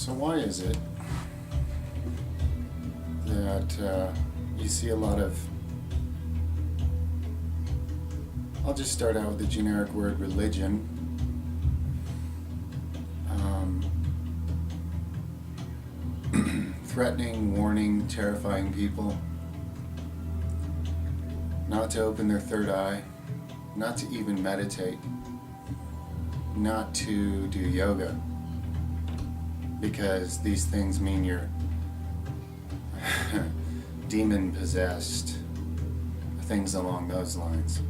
So why is it that you see a lot of, I'll just start out with the generic word religion, threatening, warning, terrifying people not to open their third eye, not to even meditate, not to do yoga, because these things mean you're demon possessed, things along those lines.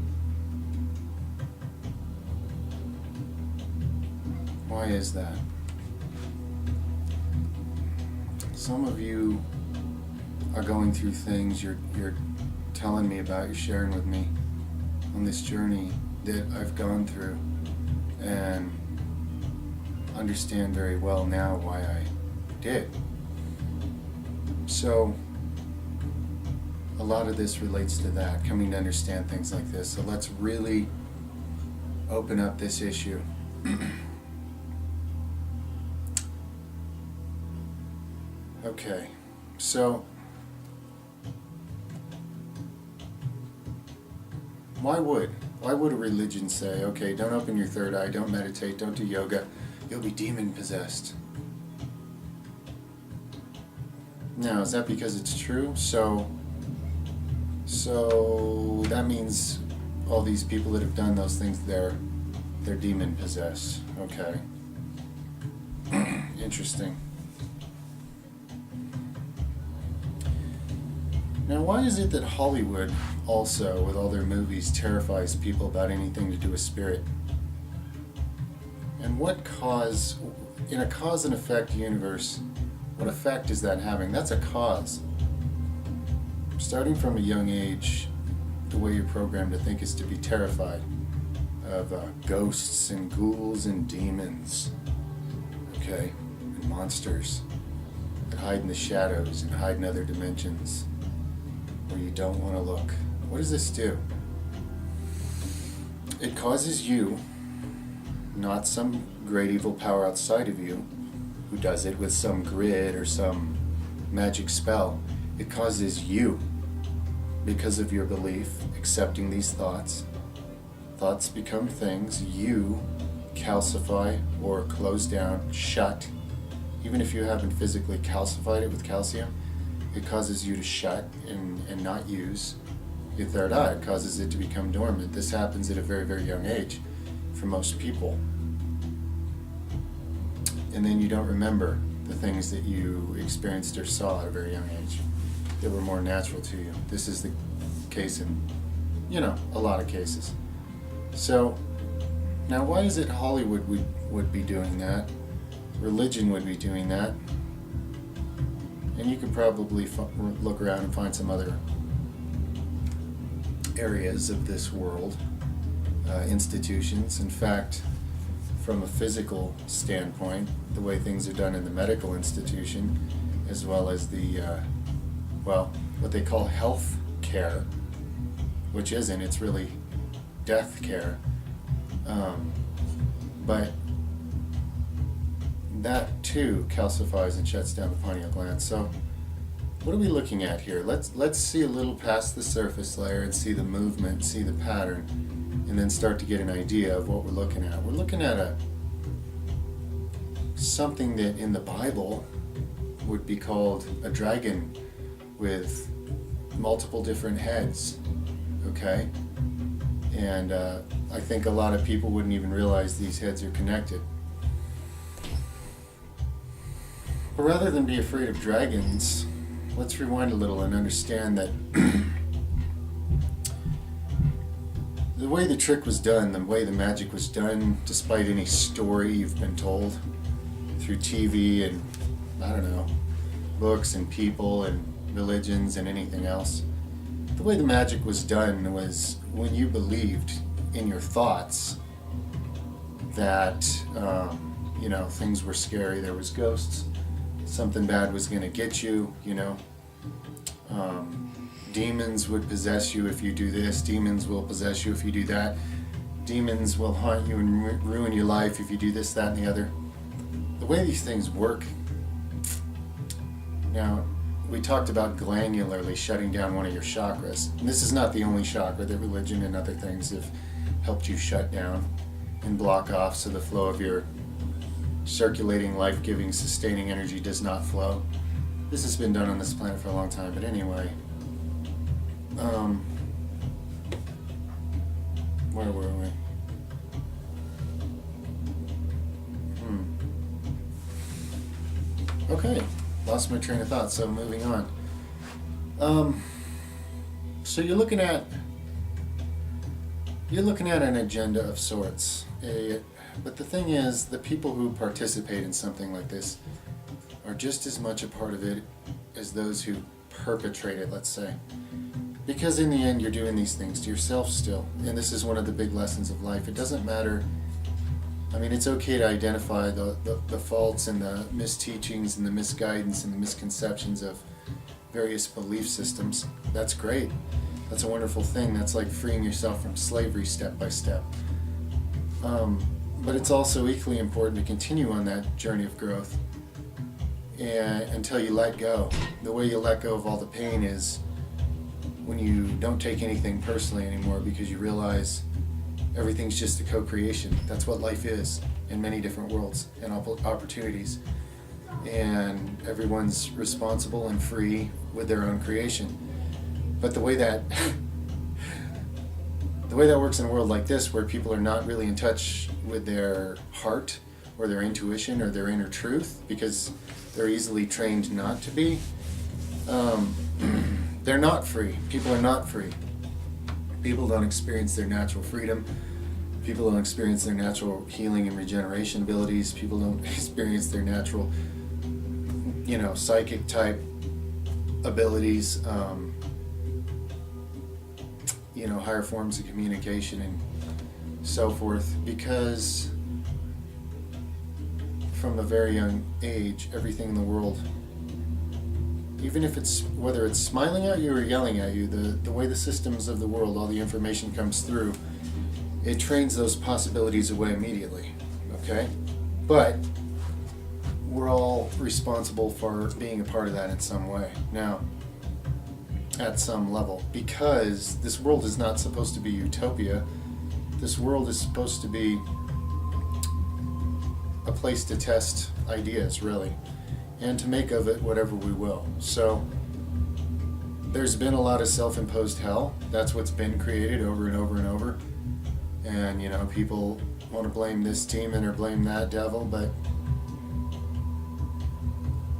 Why is that? Some of you are going through things you're telling me about, you're sharing with me on this journey that I've gone through, and understand very well now why I did. So a lot of this relates to that, coming to understand things like this. So let's really open up this issue. Okay, so why would a religion say, okay, don't open your third eye, don't meditate, don't do yoga, you'll be demon possessed? Now, is that because it's true? So that means all these people that have done those things, they're demon possessed. Okay. Interesting. Now, why is it that Hollywood also, with all their movies, terrifies people about anything to do with spirit? And what cause, in a cause and effect universe, what effect is that having? That's a cause. Starting from a young age, the way you're programmed to think is to be terrified of ghosts and ghouls and demons, okay, and monsters that hide in the shadows and hide in other dimensions where you don't want to look. What does this do? It causes you, not some great evil power outside of you who does it with some grid or some magic spell. It causes you, because of your belief, accepting these thoughts. Thoughts become things. You calcify or close down, shut. Even if you haven't physically calcified it with calcium, it causes you to shut and not use your third eye. It causes it to become dormant. This happens at a very, very young age for most people. And then you don't remember the things that you experienced or saw at a very young age that were more natural to you. This is the case in, a lot of cases. So, now why is it Hollywood would be doing that? Religion would be doing that? And you could probably look around and find some other areas of this world, institutions. In fact, from a physical standpoint, the way things are done in the medical institution, as well as the, what they call health care, which isn't, it's really death care. But that too calcifies and shuts down the pineal gland. So what are we looking at here? Let's see a little past the surface layer and see the movement, see the pattern, and then start to get an idea of what we're looking at. We're looking at something that in the Bible would be called a dragon with multiple different heads, okay? And I think a lot of people wouldn't even realize these heads are connected. But rather than be afraid of dragons, let's rewind a little and understand that the way the trick was done, the way the magic was done, despite any story you've been told through TV and, books and people and religions and anything else, the way the magic was done was when you believed in your thoughts that, things were scary, there was ghosts, something bad was going to get you, demons would possess you if you do this, demons will possess you if you do that, demons will haunt you and ruin your life if you do this, that, and the other. The way these things work Now, we talked about glandularly shutting down one of your chakras. And this is not the only chakra that religion and other things have helped you shut down and block off so the flow of your circulating, life-giving, sustaining energy does not flow. This has been done on this planet for a long time, but anyway. Where were we? Okay, lost my train of thought, so moving on. So you're looking at an agenda of sorts. But the thing is, the people who participate in something like this are just as much a part of it as those who perpetrate it, let's say. Because in the end, you're doing these things to yourself still. And this is one of the big lessons of life. It doesn't matter. I mean, it's okay to identify the faults and the misteachings and the misguidance and the misconceptions of various belief systems. That's great. That's a wonderful thing. That's like freeing yourself from slavery step by step. But it's also equally important to continue on that journey of growth until you let go. The way you let go of all the pain is when you don't take anything personally anymore, because you realize everything's just a co-creation. That's what life is in many different worlds and opportunities. And everyone's responsible and free with their own creation. But the way that works in a world like this, where people are not really in touch with their heart or their intuition or their inner truth, because they're easily trained not to be, they're not free. People are not free. People don't experience their natural freedom. People don't experience their natural healing and regeneration abilities. People don't experience their natural, psychic type abilities, higher forms of communication and so forth, because from a very young age, everything in the world, even if whether it's smiling at you or yelling at you, the way the systems of the world, all the information comes through, it trains those possibilities away immediately, okay? But we're all responsible for being a part of that in some way. Now, at some level, because this world is not supposed to be utopia. This world is supposed to be a place to test ideas, really, and to make of it whatever we will. So there's been a lot of self-imposed hell. That's what's been created over and over and over. And people want to blame this demon or blame that devil, but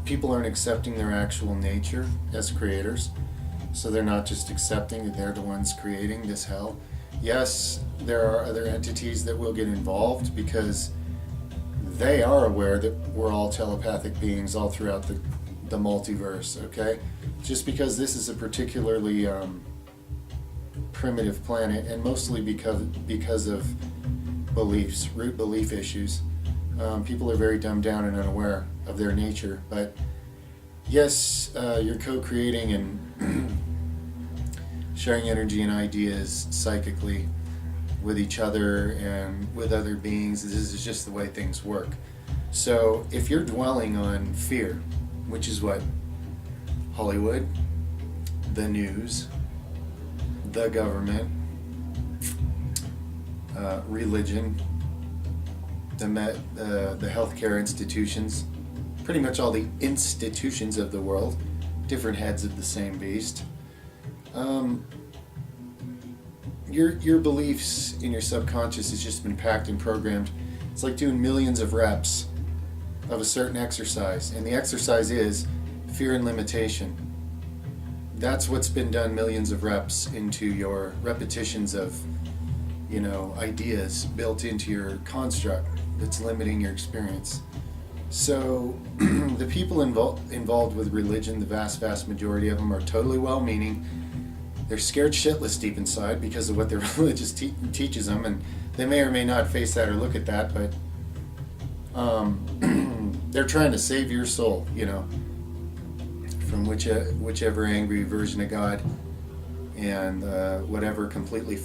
people aren't accepting their actual nature as creators. So they're not just accepting that they're the ones creating this hell. Yes, there are other entities that will get involved because they are aware that we're all telepathic beings all throughout the multiverse, okay? Just because this is a particularly primitive planet, and mostly because of beliefs, root belief issues. People are very dumbed down and unaware of their nature, but yes, you're co-creating and sharing energy and ideas psychically with each other and with other beings. This is just the way things work. So if you're dwelling on fear, which is what Hollywood, the news, the government, religion, the healthcare institutions, pretty much all the institutions of the world, different heads of the same beast. Your beliefs in your subconscious has just been packed and programmed. It's like doing millions of reps of a certain exercise, and the exercise is fear and limitation. That's what's been done, millions of reps into your repetitions of, ideas built into your construct that's limiting your experience. So the people involved with religion, the vast majority of them are totally well-meaning. They're scared shitless deep inside because of what their religious teaches them, and they may or may not face that or look at that, but they're trying to save your soul, from whichever angry version of God and whatever completely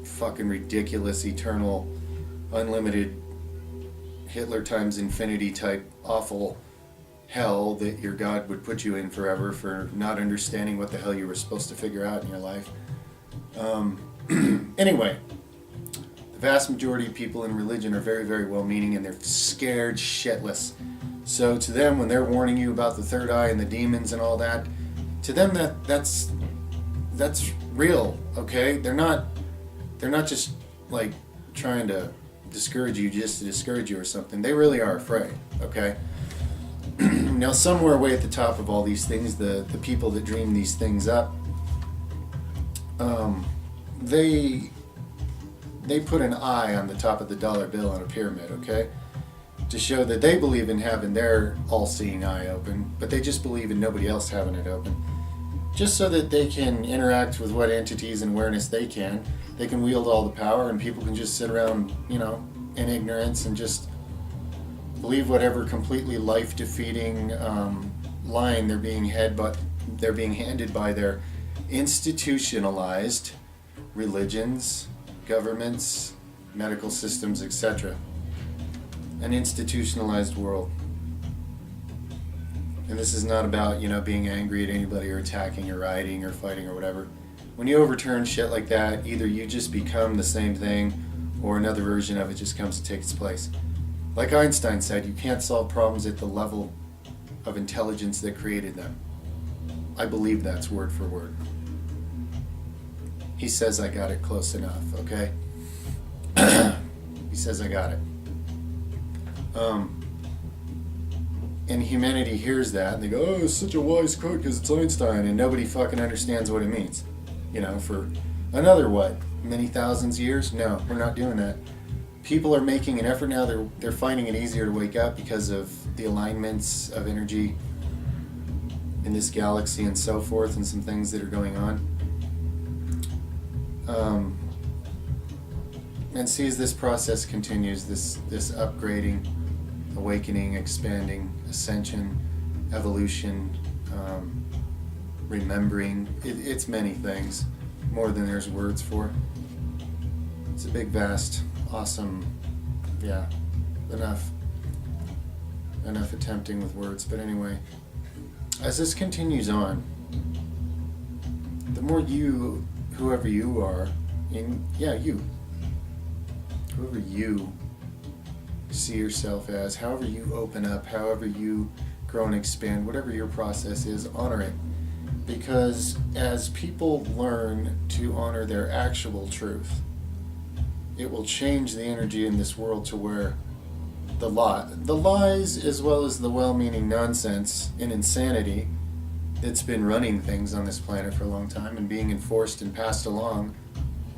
fucking ridiculous, eternal, unlimited Hitler times infinity type awful hell that your God would put you in forever for not understanding what the hell you were supposed to figure out in your life. Anyway, the vast majority of people in religion are very, very well-meaning, and they're scared shitless. So to them, when they're warning you about the third eye and the demons and all that, to them that's real, okay? They're not just like trying to discourage you just to discourage you or something. They really are afraid, okay? Now, somewhere way at the top of all these things, the people that dream these things up, they put an eye on the top of the dollar bill on a pyramid, okay? To show that they believe in having their all-seeing eye open, but they just believe in nobody else having it open. Just so that they can interact with what entities and awareness they can. They can wield all the power, and people can just sit around, in ignorance and just believe whatever completely life-defeating line they're being handed by their institutionalized religions, governments, medical systems, etc. An institutionalized world. And this is not about, being angry at anybody or attacking or rioting or fighting or whatever. When you overturn shit like that, either you just become the same thing or another version of it just comes to take its place. Like Einstein said, you can't solve problems at the level of intelligence that created them. I believe that's word for word. He says I got it close enough, okay? He says I got it. And humanity hears that and they go, oh, it's such a wise quote because it's Einstein, and nobody fucking understands what it means. For another many thousands of years? No, we're not doing that. People are making an effort now. They're finding it easier to wake up because of the alignments of energy in this galaxy and so forth, and some things that are going on. And see, as this process continues, this upgrading, awakening, expanding, ascension, evolution, remembering, it's many things, more than there's words for. It's a big, vast, awesome, enough attempting with words. But anyway, as this continues on, the more you, whoever you are, whoever you see yourself as, however you open up, however you grow and expand, whatever your process is, honor it. Because as people learn to honor their actual truth, it will change the energy in this world to where the lies as well as the well-meaning nonsense and insanity that's been running things on this planet for a long time and being enforced and passed along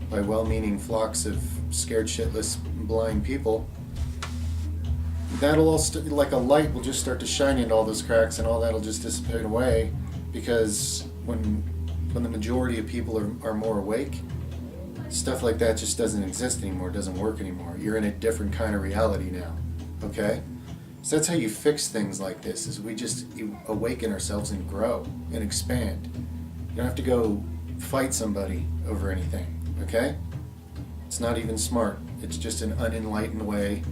by well-meaning flocks of scared shitless blind people, that'll all like a light will just start to shine into all those cracks, and all that'll just dissipate away, because when the majority of people are more awake, stuff like that just doesn't exist anymore, doesn't work anymore. You're in a different kind of reality now, okay? So that's how you fix things like this, is we just awaken ourselves and grow and expand. You don't have to go fight somebody over anything, okay? It's not even smart. It's just an unenlightened way.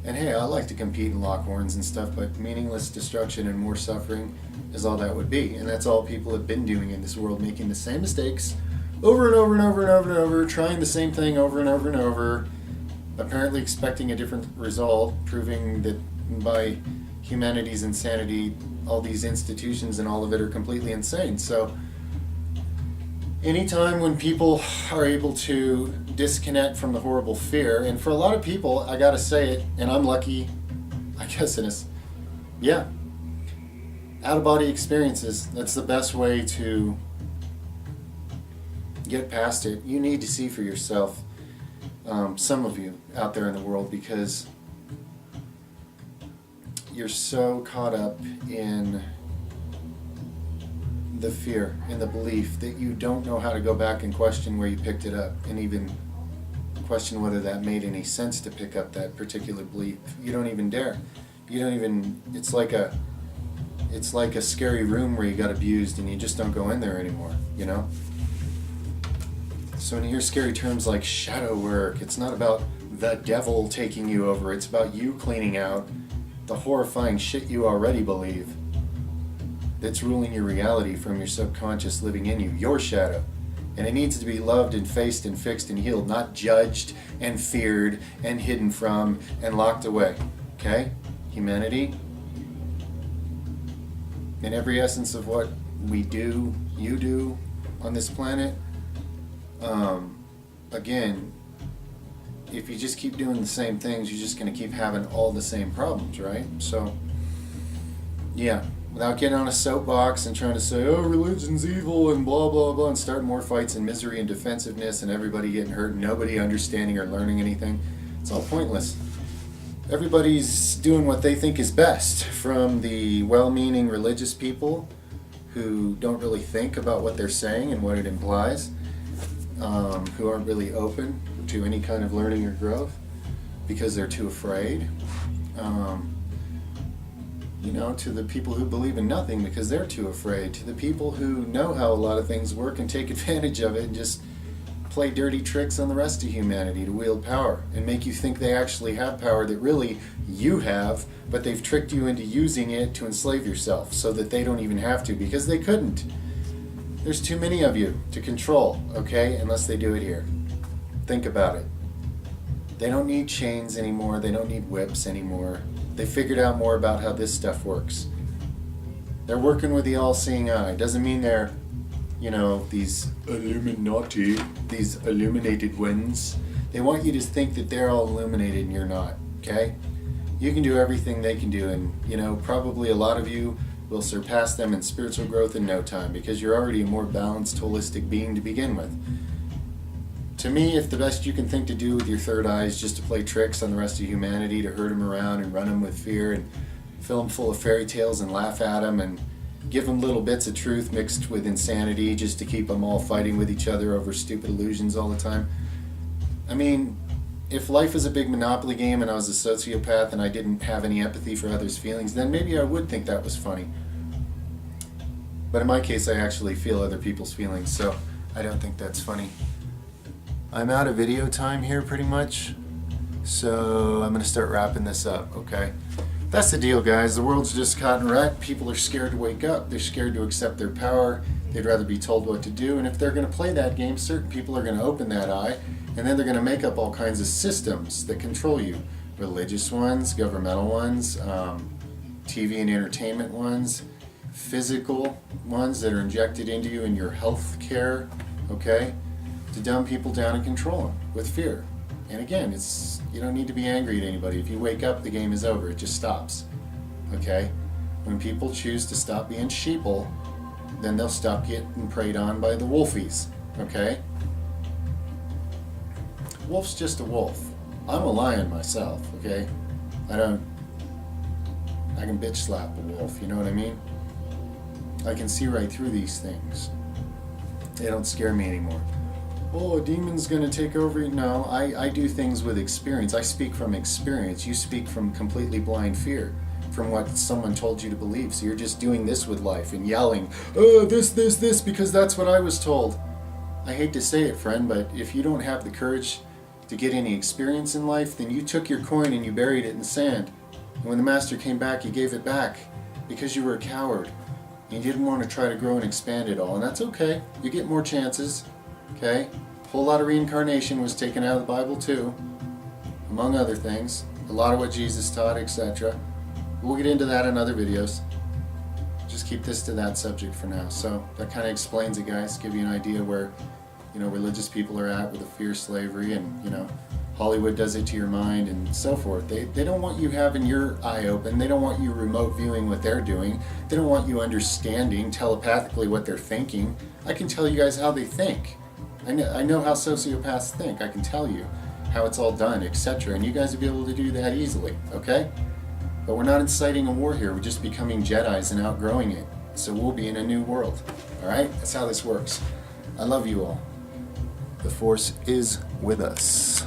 And hey, I like to compete and lock horns and stuff, but meaningless destruction and more suffering is all that would be. And that's all people have been doing in this world, making the same mistakes over and over and over and over and over, trying the same thing over and over and over, apparently expecting a different result, proving that by humanity's insanity, all these institutions and all of it are completely insane. So anytime when people are able to disconnect from the horrible fear, and for a lot of people, I gotta say it, and I'm lucky, I guess it is, out-of-body experiences, that's the best way to get past it. You need to see for yourself, some of you out there in the world, because you're so caught up in the fear and the belief that you don't know how to go back and question where you picked it up, and even question whether that made any sense to pick up that particular belief. You don't even dare. You don't even, it's like a scary room where you got abused and you just don't go in there anymore, So when you hear scary terms like shadow work, it's not about the devil taking you over, it's about you cleaning out the horrifying shit you already believe that's ruling your reality from your subconscious living in you, your shadow. And it needs to be loved and faced and fixed and healed, not judged and feared and hidden from and locked away. Okay? Humanity, in every essence of what we do, you do on this planet, again, if you just keep doing the same things, you're just going to keep having all the same problems, right? So, yeah, without getting on a soapbox and trying to say, oh, religion's evil and blah, blah, blah, and start more fights and misery and defensiveness and everybody getting hurt and nobody understanding or learning anything, it's all pointless. Everybody's doing what they think is best, from the well-meaning religious people who don't really think about what they're saying and what it implies, who aren't really open to any kind of learning or growth because they're too afraid, to the people who believe in nothing because they're too afraid, to the people who know how a lot of things work and take advantage of it and just play dirty tricks on the rest of humanity to wield power and make you think they actually have power that really you have, but they've tricked you into using it to enslave yourself so that they don't even have to, because they couldn't. There's too many of you to control, okay, unless they do it here. Think about it. They don't need chains anymore. They don't need whips anymore. They figured out more about how this stuff works. They're working with the all-seeing eye. Doesn't mean they're, these Illuminati, these illuminated ones. They want you to think that they're all illuminated and you're not, okay? You can do everything they can do, and, probably a lot of you will surpass them in spiritual growth in no time because you're already a more balanced, holistic being to begin with. To me, if the best you can think to do with your third eye is just to play tricks on the rest of humanity, to herd them around and run them with fear and fill them full of fairy tales and laugh at them and give them little bits of truth mixed with insanity just to keep them all fighting with each other over stupid illusions all the time. I mean, if life is a big Monopoly game and I was a sociopath and I didn't have any empathy for others' feelings, then maybe I would think that was funny. But in my case, I actually feel other people's feelings, so I don't think that's funny. I'm out of video time here pretty much, so I'm going to start wrapping this up, okay? That's the deal, guys. The world's just caught in wreck. People are scared to wake up. They're scared to accept their power. They'd rather be told what to do. And if they're going to play that game, certain people are going to open that eye, and then they're going to make up all kinds of systems that control you. Religious ones, governmental ones, TV and entertainment ones, physical ones that are injected into you in your health care, okay? To dumb people down and control them with fear. And again, you don't need to be angry at anybody. If you wake up, the game is over. It just stops. Okay? When people choose to stop being sheeple, then they'll stop getting preyed on by the wolfies. Okay? Wolf's just a wolf. I'm a lion myself, okay? I can bitch slap a wolf, you know what I mean? I can see right through these things. They don't scare me anymore. Oh, a demon's going to take over you. No, I do things with experience. I speak from experience. You speak from completely blind fear, from what someone told you to believe. So you're just doing this with life and yelling, oh, this, because that's what I was told. I hate to say it, friend, but if you don't have the courage to get any experience in life, then you took your coin and you buried it in sand. And when the master came back, you gave it back because you were a coward. You didn't want to try to grow and expand it all, and that's okay. You get more chances. Okay? A whole lot of reincarnation was taken out of the Bible too, among other things. A lot of what Jesus taught, etc. We'll get into that in other videos. Just keep this to that subject for now. So that kind of explains it, guys. Give you an idea where, religious people are at with the fear slavery, and, Hollywood does it to your mind and so forth. They don't want you having your eye open. They don't want you remote viewing what they're doing. They don't want you understanding telepathically what they're thinking. I can tell you guys how they think. I know how sociopaths think. I can tell you how it's all done, etc. And you guys will be able to do that easily, okay? But we're not inciting a war here. We're just becoming Jedis and outgrowing it. So we'll be in a new world, all right? That's how this works. I love you all. The Force is with us.